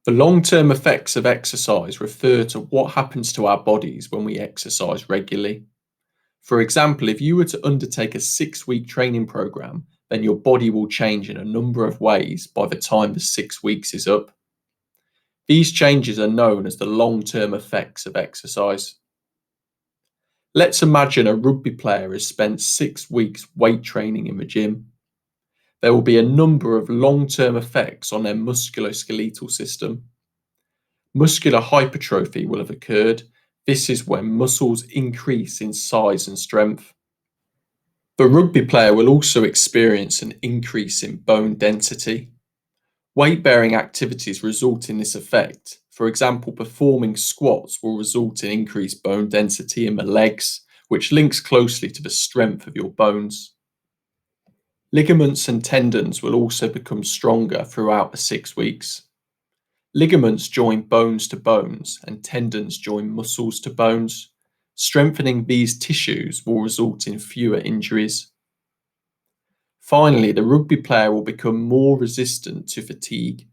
The long-term effects of exercise refer to what happens to our bodies when we exercise regularly. For example, if you were to undertake a 6-week training program, then your body will change in a number of ways by the time the 6 weeks is up. These changes are known as the long-term effects of exercise. Let's imagine a rugby player has spent 6 weeks weight training in the gym. There will be a number of long-term effects on their musculo-skeletal system. Muscular hypertrophy will have occurred. This is when muscles increase in size and strength. The rugby player will also experience an increase in bone density. Weight-bearing activities result in this effect. For example, performing squats will result in increased bone density in the legs, which links closely to the strength of your bones. Ligaments and tendons will also become stronger throughout the 6 weeks. Ligaments join bones to bones and tendons join muscles to bones. Strengthening these tissues will result in fewer injuries. Finally, the rugby player will become more resistant to fatigue.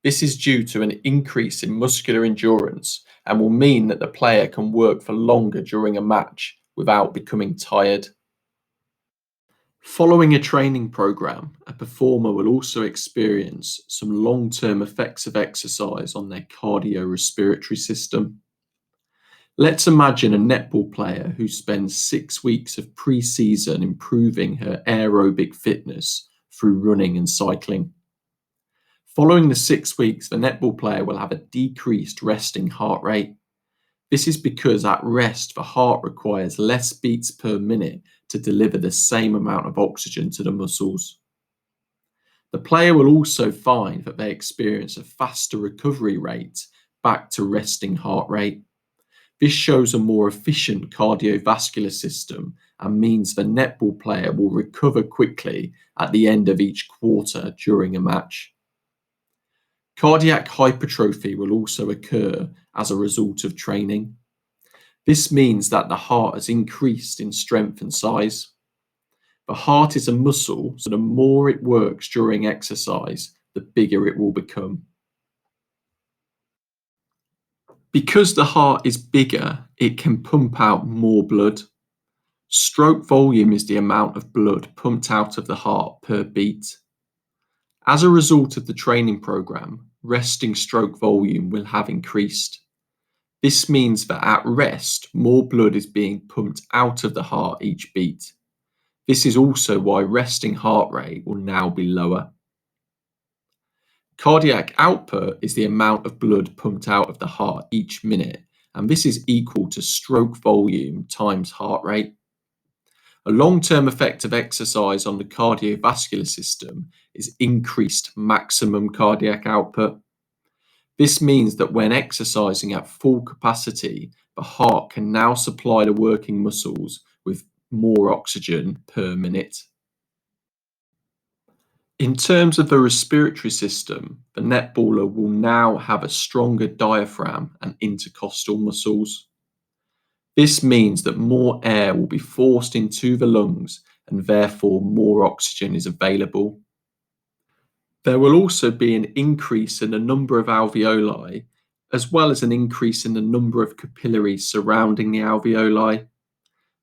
This is due to an increase in muscular endurance and will mean that the player can work for longer during a match without becoming tired. Following a training program, a performer will also experience some long-term effects of exercise on their cardio-respiratory system. Let's imagine a netball player who spends 6 weeks of pre-season improving her aerobic fitness through running and cycling. Following the 6 weeks, the netball player will have a decreased resting heart rate. This is because at rest, the heart requires less beats per minute to deliver the same amount of oxygen to the muscles. The player will also find that they experience a faster recovery rate back to resting heart rate. This shows a more efficient cardiovascular system and means the netball player will recover quickly at the end of each quarter during a match. Cardiac hypertrophy will also occur as a result of training. This means that the heart has increased in strength and size. The heart is a muscle, so the more it works during exercise, the bigger it will become. Because the heart is bigger, it can pump out more blood. Stroke volume is the amount of blood pumped out of the heart per beat. As a result of the training program, resting stroke volume will have increased. This means that at rest, more blood is being pumped out of the heart each beat. This is also why resting heart rate will now be lower. Cardiac output is the amount of blood pumped out of the heart each minute, and this is equal to stroke volume times heart rate. A long-term effect of exercise on the cardiovascular system is increased maximum cardiac output. This means that when exercising at full capacity, the heart can now supply the working muscles with more oxygen per minute. In terms of the respiratory system, the netballer will now have a stronger diaphragm and intercostal muscles. This means that more air will be forced into the lungs and therefore more oxygen is available. There will also be an increase in the number of alveoli, as well as an increase in the number of capillaries surrounding the alveoli.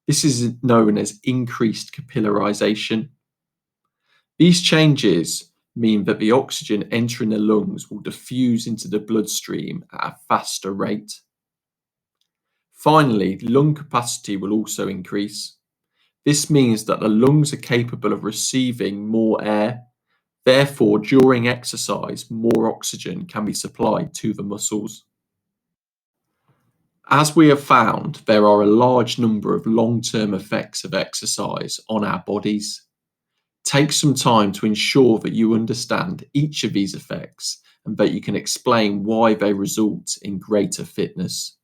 This is known as increased capillarization. These changes mean that the oxygen entering the lungs will diffuse into the bloodstream at a faster rate. Finally, lung capacity will also increase. This means that the lungs are capable of receiving more air. Therefore, during exercise, more oxygen can be supplied to the muscles. As we have found, there are a large number of long-term effects of exercise on our bodies. Take some time to ensure that you understand each of these effects and that you can explain why they result in greater fitness.